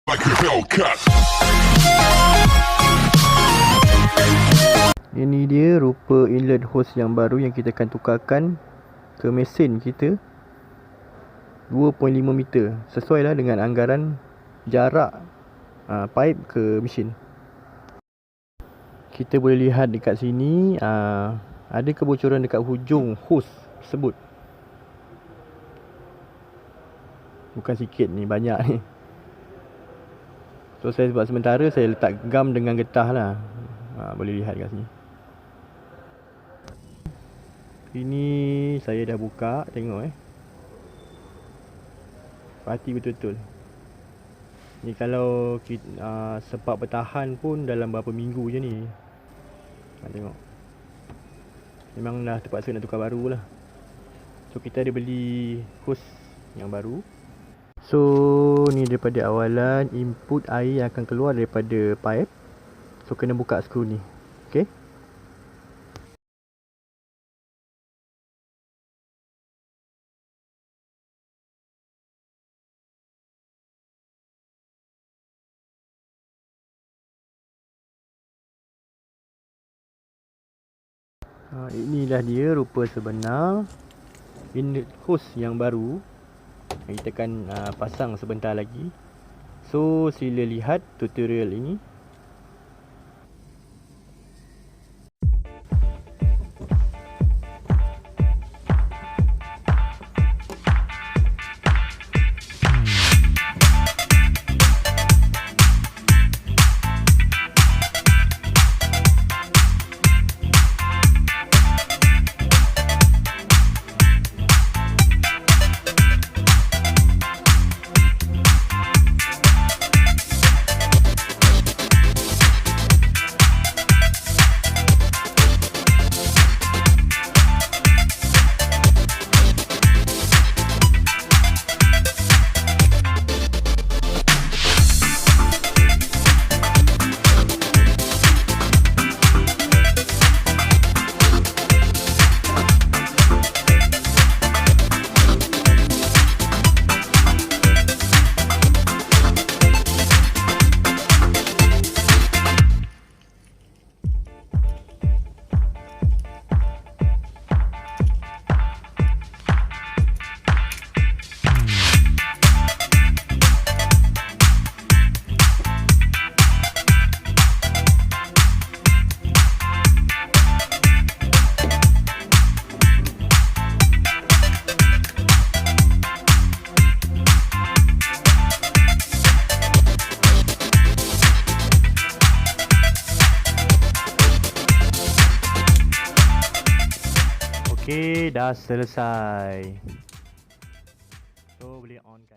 like a Hellcat. Ini dia rupa inlet hose yang baru yang kita akan tukarkan ke mesin kita 2.5 meter. Sesuai lah dengan anggaran jarak pipe ke mesin. Kita boleh lihat dekat sini ada kebocoran dekat hujung hose tersebut. Bukan sikit ni, banyak ni. So saya buat sementara, saya letak gam dengan getah lah. Boleh lihat kat sini. Ini saya dah buka, tengok Hati betul-betul. Ni kalau kita sepak bertahan pun dalam berapa minggu je ni. Tengok. Memang dah terpaksa nak tukar baru lah. So kita ada beli hose yang baru. So ni daripada awalan input air yang akan keluar daripada pipe. So kena buka skru ni. Okay. Inilah dia rupa sebenar inlet hose yang baru. Kita akan pasang sebentar lagi. So sila lihat tutorial ini. Okay, dah selesai. So boleh on kan.